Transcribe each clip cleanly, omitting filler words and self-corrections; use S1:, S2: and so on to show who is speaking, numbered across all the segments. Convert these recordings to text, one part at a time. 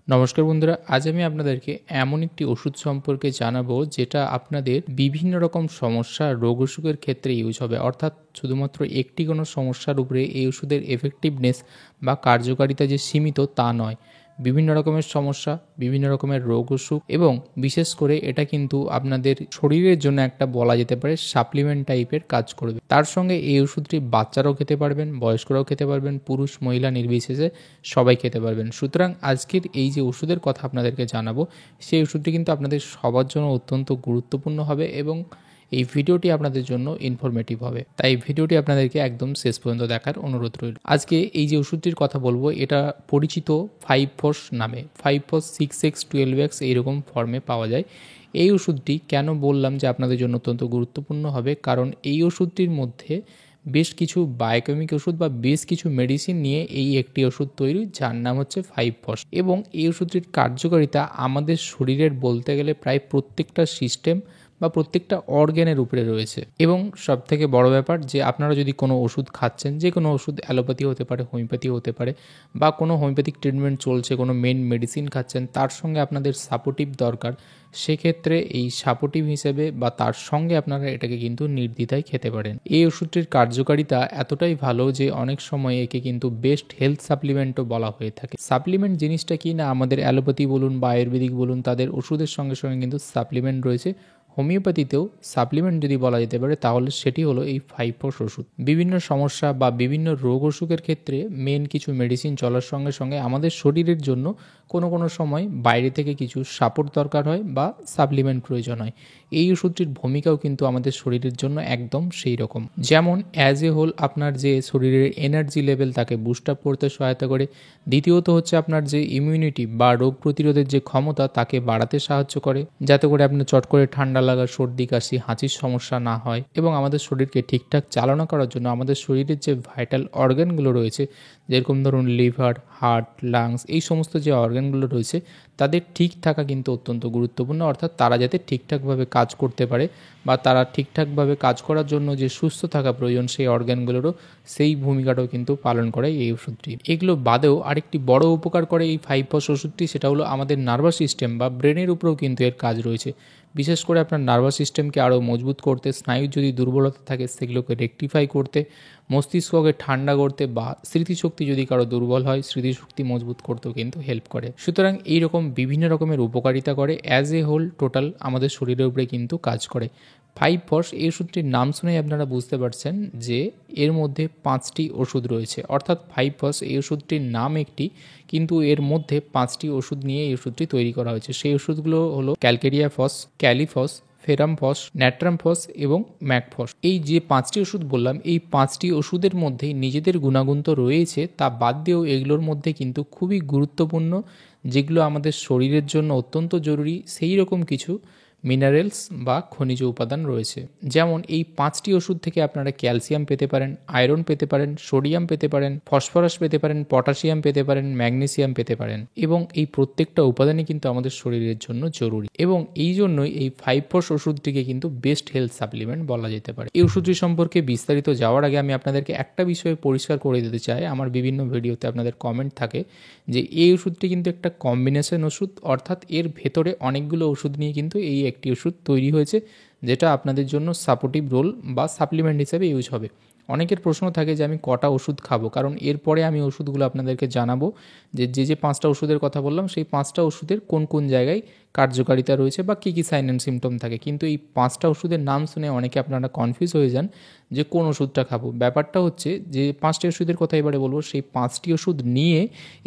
S1: নমস্কার বন্ধুরা, আজ আমি আপনাদেরকে এমন একটি ওষুধ সম্পর্কে জানাবো যেটা আপনাদের বিভিন্ন রকম সমস্যা রোগ অসুখের ক্ষেত্রে ইউজ হবে। অর্থাৎ শুধুমাত্র একটি কোনো সমস্যার উপরে এই ওষুধের এফেক্টিভনেস বা কার্যকারিতা যে সীমিত তা নয়। বিভিন্ন রকমের সমস্যা, বিভিন্ন রকমের রোগ অসুখ এবং বিশেষ করে এটা কিন্তু আপনাদের শরীরের জন্য একটা বলা যেতে পারে সাপ্লিমেন্ট টাইপের কাজ করবে। তার সঙ্গে এই ওষুধটি বাচ্চারাও খেতে পারবেন, বয়স্করাও খেতে পারবেন, পুরুষ মহিলা নির্বিশেষে সবাই খেতে পারবেন। সুতরাং আজকের এই যে ওষুধের কথা আপনাদেরকে জানাবো, সেই ওষুধটি কিন্তু আপনাদের সবার জন্য অত্যন্ত গুরুত্বপূর্ণ হবে এবং এই ভিডিওটি আপনাদের জন্য ইনফরমেটিভ হবে। তাই ভিডিওটি আপনাদেরকে একদম শেষ পর্যন্ত দেখার অনুরোধ রইল। আজকে এই যে ওষুধটির কথা বলবো, এটা পরিচিত 5-ফস নামে, 5-ফস 6x 12x এইরকম ফর্মে পাওয়া যায়। এই ওষুধটি কেন বললাম যে আপনাদের জন্য অত্যন্ত গুরুত্বপূর্ণ হবে, কারণ এই ওষুধটির মধ্যে বেশ কিছু বায়োকেমিক ওষুধ বা বেশ কিছু মেডিসিন নিয়ে এই একটি ওষুধ তৈরি, যার নাম হচ্ছে 5-ফস। এবং এই ওষুধটির কার্যকারিতা আমাদের শরীরের বলতে গেলে প্রায় প্রত্যেকটা সিস্টেম বা প্রত্যেকটা অর্গ্যানের উপরে রয়েছে। এবং সবথেকে বড় ব্যাপার যে আপনারা যদি কোনো ওষুধ খাচ্ছেন, যে কোনো ওষুধ অ্যালোপ্যাথি হতে পারে, হোমিওপ্যাথি হতে পারে, বা কোনো হোমিওপ্যাথিক ট্রিটমেন্ট চলছে, কোনো মেন মেডিসিন খাচ্ছেন, তার সঙ্গে আপনাদের সাপোর্টিভ দরকার, সেক্ষেত্রে এই সাপোর্টিভ হিসেবে বা তার সঙ্গে আপনারা এটাকে কিন্তু নির্দ্বিধায় খেতে পারেন। এই ওষুধটির কার্যকারিতা এতটাই ভালো যে অনেক সময় একে কিন্তু বেস্ট হেলথ সাপ্লিমেন্টও বলা হয়ে থাকে। সাপ্লিমেন্ট জিনিসটা কি না, আমাদের অ্যালোপ্যাথি বলুন বা আয়ুর্বেদিক বলুন, তাদের ওষুধের সঙ্গে সঙ্গে কিন্তু সাপ্লিমেন্ট রয়েছে। হোমিওপ্যাথিতেও সাপ্লিমেন্ট যদি বলা যেতে পারে তাহলে সেটি হলো এই 5-ফস ওষুধ। বিভিন্ন সমস্যা বা বিভিন্ন রোগ অসুখের ক্ষেত্রে মেন কিছু মেডিসিন চলার সঙ্গে সঙ্গে আমাদের শরীরের জন্য কোনো সময় বাইরে থেকে কিছু সাপোর্ট দরকার হয় বা সাপ্লিমেন্ট প্রয়োজন হয়। এই ওষুধটির ভূমিকাও কিন্তু আমাদের শরীরের জন্য একদম সেই রকম। যেমন অ্যাজ এ হোল আপনার যে শরীরের এনার্জি লেভেল তাকে বুস্ট আপ করতে সহায়তা করে। দ্বিতীয়ত হচ্ছে আপনার যে ইমিউনিটি বা রোগ প্রতিরোধের যে ক্ষমতা তাকে বাড়াতে সাহায্য করে, যাতে করে আপনার চট করে ঠান্ডা লাগা, সর্দি কাশি, হাঁচির সমস্যা না হয়। এবং আমাদের শরীরকে ঠিকঠাক চালনা করার জন্য আমাদের শরীরের যে ভাইটাল অর্গানগুলো রয়েছে, যেরকম ধরুন লিভার, হার্ট, লাংস, এই সমস্ত যে অর্গানগুলো রয়েছে তাদের ঠিক থাকা কিন্তু অত্যন্ত গুরুত্বপূর্ণ। অর্থাৎ তারা যাতে ঠিকঠাকভাবে কাজ করতে পারে বা তারা ঠিকঠাকভাবে কাজ করার জন্য যে সুস্থ থাকা প্রয়োজন সেই অর্গানগুলোরও সেই ভূমিকাটাও কিন্তু পালন করে এই ওষুধটি। এগুলো বাদেও আরেকটি বড় উপকার করে এই 5-ফস ওষুধটি, সেটা হলো আমাদের নার্ভাস সিস্টেম বা ব্রেনের উপরেও কিন্তু এর কাজ রয়েছে। বিশেষ করে আপনার নার্ভাস সিস্টেমকে আরও মজবুত করতে, স্নায়ুর যদি দুর্বলতা থাকে সেগুলোকে রেকটিফাই করতে, মস্তিষ্ককে ঠান্ডা করতে বা স্মৃতিশক্তি যদি কারো দুর্বল হয় স্মৃতিশক্তি মজবুত করতেও কিন্তু হেল্প করে। সুতরাং এইরকম বিভিন্ন রকমের উপকারিতা করে। অ্যাজ এ হোল টোটাল আমাদের শরীরের উপরে কিন্তু কাজ করে। 5-ফস এই ওষুধটির নাম শুনেই আপনারা বুঝতে পারছেন যে এর মধ্যে 5টি ওষুধ রয়েছে। অর্থাৎ 5-ফস এই ওষুধটির নাম একটি, কিন্তু এর মধ্যে 5টি ওষুধ নিয়ে এই ওষুধটি তৈরি করা হয়েছে। সেই ওষুধগুলো হলো ক্যালকেরিয়া ফস, ক্যালিফস, ফেরামফস, ন্যাট্রামফস এবং ম্যাকফস। এই যে 5টি ওষুধ বললাম, এই 5টি ওষুধের মধ্যেই নিজেদের গুণাগুণ তো রয়েছে, তা বাদ দিয়েও এগুলোর মধ্যে কিন্তু খুবই গুরুত্বপূর্ণ, যেগুলো আমাদের শরীরের জন্য অত্যন্ত জরুরি, সেই রকম কিছু মিনারেলস বা খনিজ উপাদান রয়েছে। যেমন এই 5টি ওষুধ থেকে আপনারা ক্যালসিয়াম পেতে পারেন, আয়রন পেতে পারেন, সোডিয়াম পেতে পারেন, ফসফরাস পেতে পারেন, পটাশিয়াম পেতে পারেন, ম্যাগনেসিয়াম পেতে পারেন। এবং এই প্রত্যেকটা উপাদানই কিন্তু আমাদের শরীরের জন্য জরুরি এবং এই জন্যই এই 5-ফস ওষুধটিকে কিন্তু বেস্ট হেলথ সাপ্লিমেন্ট বলা যেতে পারে। এই ওষুধটি সম্পর্কে বিস্তারিত যাওয়ার আগে আমি আপনাদেরকে একটা বিষয়ে পরিষ্কার করে দিতে চাই। আমার বিভিন্ন ভিডিওতে আপনাদের কমেন্ট থাকে যে এই ওষুধটি কিন্তু একটা কম্বিনেশন ওষুধ, অর্থাৎ এর ভেতরে অনেকগুলো ওষুধ নিয়ে কিন্তু এই একটি ওষুধ তৈরি হয়েছে, যেটা আপনাদের জন্য সাপোর্টিভ রোল বা সাপ্লিমেন্ট হিসেবে ইউজ হবে। অনেকের প্রশ্ন থাকে যে আমি কটা ওষুধ খাবো, কারণ এরপরে আমি ওষুধগুলো আপনাদেরকে জানাবো যে 5টা ওষুধের কথা বললাম সেই 5টা ওষুধের কোন জায়গায় কার্যকারিতা রয়েছে বা কী সাইন অ্যান্ড সিমটম থাকে। কিন্তু এই 5টা ওষুধের নাম শুনে অনেকে আপনারা কনফিউজ হয়ে যান যে কোন ওষুধটা খাবো। ব্যাপারটা হচ্ছে যে 5টি ওষুধের কথা এবারে বলবো, সেই 5টি ওষুধ নিয়ে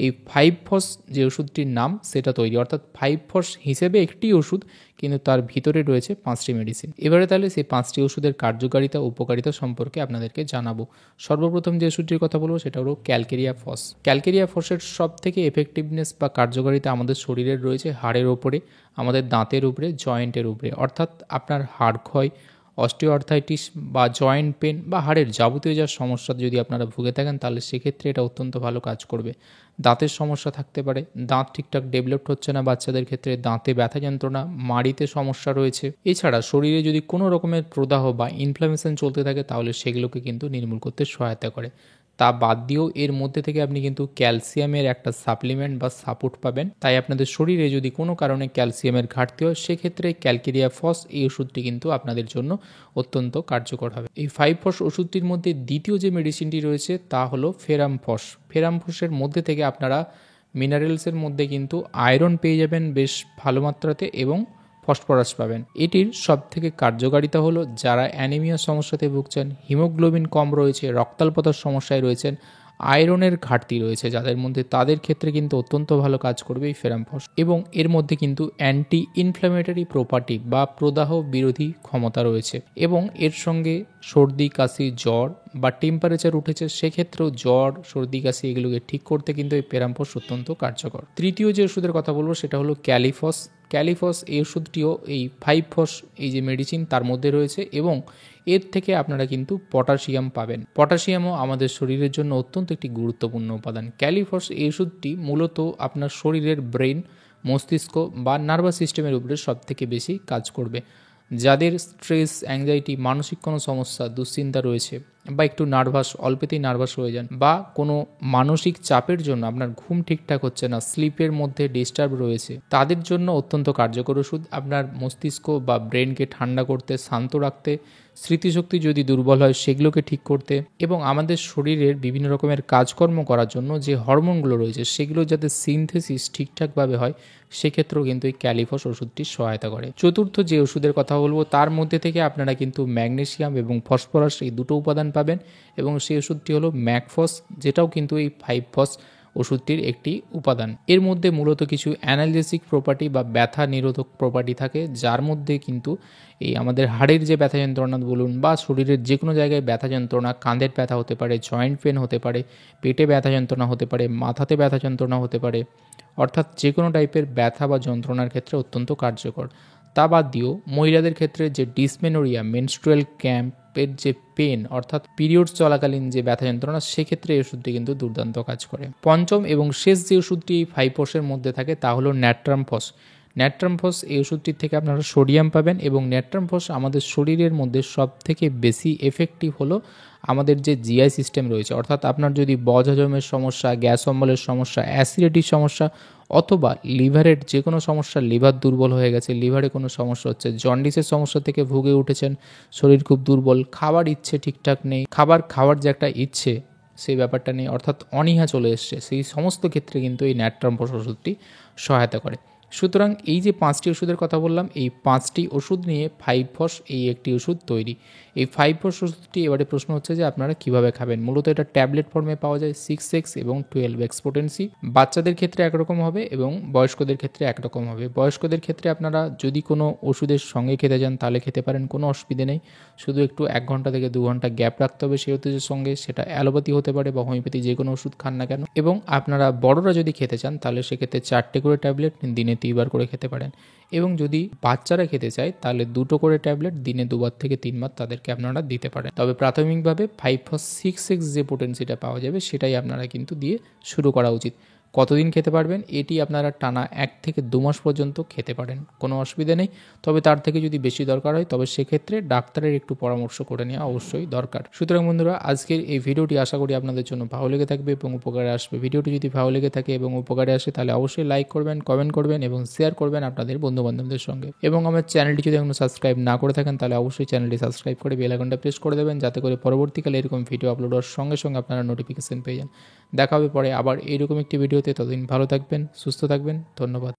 S1: এই 5-ফস যে ওষুধটির নাম সেটা তৈরি। অর্থাৎ 5-ফস হিসেবে একটি ওষুধ, কিন্তু তার ভিতরে রয়েছে 5টি মেডিসিন। এবারে তাহলে সেই 5টি ওষুধের কার্যকারিতা উপকারিতা সম্পর্কে আপনাদেরকে জানাবো। সর্বপ্রথম যে ওষুধটির কথা বলবো সেটা হলো ক্যালকেরিয়া ফস। ক্যালকেরিয়া ফসের সব থেকে এফেক্টিভনেস বা কার্যকারিতা আমাদের শরীরের রয়েছে হাড়ের ওপরে, আমাদের দাঁতের উপরে, জয়েন্টের উপরে। অর্থাৎ আপনার হাড় ক্ষয়, অস্টিওআর্থাইটিস বা জয়েন্ট পেন বা হাড়ের যাবতীয় যা সমস্যা যদি আপনারা ভুগে থাকেন তাহলে সেক্ষেত্রে এটা অত্যন্ত ভালো কাজ করবে। দাঁতের সমস্যা থাকতে পারে, দাঁত ঠিকঠাক ডেভেলপড হচ্ছে না বাচ্চাদের ক্ষেত্রে, দাঁতে ব্যথা যন্ত্রণা, মাড়িতে সমস্যা রয়েছে, এছাড়া শরীরে যদি কোনো রকমের প্রদাহ বা ইনফ্লামেশন চলতে থাকে তাহলে সেগুলোকে কিন্তু নির্মূল করতে সহায়তা করে। তা বাদ দিয়েও এর মধ্যে থেকে আপনি কিন্তু ক্যালসিয়ামের একটা সাপ্লিমেন্ট বা সাপোর্ট পাবেন। তাই আপনাদের শরীরে যদি কোনো কারণে ক্যালসিয়ামের ঘাটতি হয় সেক্ষেত্রে ক্যালকেরিয়া ফস এই ওষুধটি কিন্তু আপনাদের জন্য অত্যন্ত কার্যকর হবে। এই 5-ফস ওষুধটির মধ্যে দ্বিতীয় যে মেডিসিনটি রয়েছে তা হলো ফেরামফস। ফেরামফসের মধ্যে থেকে আপনারা মিনারেলসের মধ্যে কিন্তু আয়রন পেয়ে যাবেন বেশ ভালো মাত্রাতে এবং ফসফরাস পাবেন। এটির সবথেকে কার্যকারিতা হলো যারা অ্যানিমিয়া সমস্যাতে ভুগছেন, হিমোগ্লোবিন কম রয়েছে, রক্তাল্পতার সমস্যায় রয়েছেন, আয়রনের ঘাটতি রয়েছে যাদের মধ্যে, তাদের ক্ষেত্রে কিন্তু অত্যন্ত ভালো কাজ করবে এই ফেরামফস। এবং এর মধ্যে কিন্তু অ্যান্টি ইনফ্ল্যামেটরি প্রপার্টি বা প্রদাহ বিরোধী ক্ষমতা রয়েছে এবং এর সঙ্গে সর্দি কাশি জ্বর বা টেম্পারেচার উঠেছে সেক্ষেত্রেও জ্বর সর্দি কাশি এগুলোকে ঠিক করতে কিন্তু এই ফেরামফস অত্যন্ত কার্যকর। তৃতীয় যে ওষুধের কথা বলবো সেটা হলো ক্যালিফস। ক্যালিফস এই ওষুধটিও এই 5-ফস এই যে মেডিসিন তার মধ্যে রয়েছে এবং এর থেকে আপনারা কিন্তু পটাশিয়াম পাবেন। পটাশিয়ামও আমাদের শরীরের জন্য অত্যন্ত একটি গুরুত্বপূর্ণ উপাদান। ক্যালিফস এই ওষুধটি মূলত আপনার শরীরের ব্রেন, মস্তিষ্ক বা নার্ভাস সিস্টেমের উপরে সবথেকে বেশি কাজ করবে। যাদের স্ট্রেস, অ্যাংজাইটি, মানসিক কোনো সমস্যা, দুশ্চিন্তা রয়েছে বা একটু নার্ভাস, অল্পেতেই নার্ভাস হয়ে যান বা কোনো মানসিক চাপের জন্য আপনার ঘুম ঠিকঠাক হচ্ছে না, স্লিপের মধ্যে ডিস্টার্ব রয়েছে, তাদের জন্য অত্যন্ত কার্যকর ওষুধ। আপনার মস্তিষ্ক বা ব্রেনকে ঠান্ডা করতে, শান্ত রাখতে, স্মৃতিশক্তি যদি দুর্বল হয় সেগুলোকে ঠিক করতে এবং আমাদের শরীরের বিভিন্ন রকমের কাজকর্ম করার জন্য যে হরমোনগুলো রয়েছে সেগুলো যাতে সিনথেসিস ঠিকঠাকভাবে হয় সেক্ষেত্রেও কিন্তু এই ক্যালিফস ওষুধটি সহায়তা করে। চতুর্থ যে ওষুধের কথা বলবো তার মধ্যে থেকে আপনারা কিন্তু ম্যাগনেসিয়াম এবং ফসফরাস এই দুটো উপাদান পাবেন এবং সেই ওষুধটি হলো ম্যাকফস, যেটাও কিন্তু এই 5-ফস ওষুধটির একটি উপাদান। এর মধ্যে মূলত কিছু অ্যানালজেসিক প্রপার্টি বা ব্যথা নিরোধক প্রপার্টি থাকে যার মধ্যে কিন্তু এই আমাদের হাড়ের যে ব্যথা যন্ত্রণা বলুন বা শরীরের যে কোনো জায়গায় ব্যথা যন্ত্রণা, কাঁধের ব্যথা হতে পারে, জয়েন্ট পেন হতে পারে, পেটে ব্যথা যন্ত্রণা হতে পারে, মাথাতে ব্যথা যন্ত্রণা হতে পারে, অর্থাৎ যে কোনো টাইপের ব্যথা বা যন্ত্রণার ক্ষেত্রে অত্যন্ত কার্যকর। তা বাদ দিয়েও মহিলাদের ক্ষেত্রে যে ডিসমেনোরিয়া, মেনস্ট্রুয়াল ক্র্যাম্পের যে পেন অর্থাৎ পিরিয়ডস চলাকালীন যে ব্যথা যন্ত্রণা সেক্ষেত্রে এই ওষুধটি কিন্তু দুর্দান্ত কাজ করে। পঞ্চম এবং শেষ যে ওষুধটি এই 5-ফসের মধ্যে থাকে তা হলো ন্যাট্রামফস। ন্যাট্রামফস এই ওষুধটির থেকে আপনারা সোডিয়াম পাবেন এবং ন্যাট্রামফস আমাদের শরীরের মধ্যে সবথেকে বেশি এফেক্টিভ হলো আমাদের যে জিআই সিস্টেম রয়েছে, অর্থাৎ আপনার যদি বদহজমের সমস্যা, গ্যাস অম্বলের সমস্যা, অ্যাসিডিটির সমস্যা অথবা লিভারের যে কোনো সমস্যা, লিভার দুর্বল হয়ে গেছে, লিভারে কোনো সমস্যা হচ্ছে, জন্ডিসের সমস্যা থেকে ভুগে উঠেছেন, শরীর খুব দুর্বল, খাবার ইচ্ছে ঠিকঠাক নেই, খাবার খাওয়ার যে একটা ইচ্ছে সেই ব্যাপারটা নেই, অর্থাৎ অনীহা চলে এসছে, সেই সমস্ত ক্ষেত্রে কিন্তু এই ন্যাট্রামফস ওষুধটি সহায়তা করে। সুতরাং এই যে 5টি ওষুধের কথা বললাম, এই 5টি ওষুধ নিয়ে 5-ফস এই একটি ওষুধ তৈরি। এই 5-ফস ওষুধটি এবারে প্রশ্ন হচ্ছে যে আপনারা কিভাবে খাবেন। মূলত এটা ট্যাবলেট ফর্মে পাওয়া যায় 6x এবং 12x পোটেন্সি। বাচ্চাদের ক্ষেত্রে একরকম হবে এবং বয়স্কদের ক্ষেত্রে একরকম হবে। বয়স্কদের ক্ষেত্রে আপনারা যদি কোনো ওষুধের সঙ্গে খেতে যান তাহলে খেতে পারেন, কোনো অসুবিধে নেই। শুধু একটু 1 ঘন্টা থেকে 2 ঘন্টা গ্যাপ রাখতে হবে সেই ওষুধের সঙ্গে, সেটা অ্যালোপ্যাথি হতে পারে বা হোমিওপ্যাথি যে কোনো ওষুধ খান না কেন। এবং আপনারা বড়রা যদি খেতে চান তাহলে সেক্ষেত্রে 4টে করে ট্যাবলেট দিনে 3 বার করে খেতে পারেন এবং যদি বাচ্চারা খেতে চায় তাহলে 2টো করে ট্যাবলেট দিনে 2 বার থেকে 3 বার তাদেরকে আপনারা দিতে পারেন। তবে প্রাথমিকভাবে 5-ফস 6x যে পোটেন্সিটা পাওয়া যাবে সেটাই আপনারা কিন্তু দিয়ে শুরু করা উচিত। কতদিন খেতে পারবেন? এটি আপনারা টানা 1 থেকে 2 মাস পর্যন্ত খেতে পারেন, কোনো অসুবিধা নেই। তবে তার থেকে যদি বেশি দরকার হয় তবে সেক্ষেত্রে ডাক্তারের একটু পরামর্শ করে নেওয়া অবশ্যই দরকার। সুতরাং বন্ধুরা, আজকের এই ভিডিওটি আশা করি আপনাদের জন্য ভালো লেগে থাকবে এবং উপকারে আসবে। ভিডিওটি যদি ভালো লেগে থাকে এবং উপকারে আসে তাহলে অবশ্যই লাইক করবেন, কমেন্ট করবেন এবং শেয়ার করবেন আপনাদের বন্ধুবান্ধবদের সঙ্গে। এবং আমার চ্যানেলটি যদি এখনো সাবস্ক্রাইব না করে থাকেন তাহলে অবশ্যই চ্যানেলটি সাবস্ক্রাইব করে বেল আইকনটা প্রেস করে দেবেন যাতে করে পরবর্তীকালে এরকম ভিডিও আপলোড হওয়ার সঙ্গে সঙ্গে আপনারা নোটিফিকেশন পেয়ে যান। দেখা হবে পরে আবার এইরকম একটি ভিডিওতে। ততদিন ভালো থাকবেন, সুস্থ থাকবেন, ধন্যবাদ।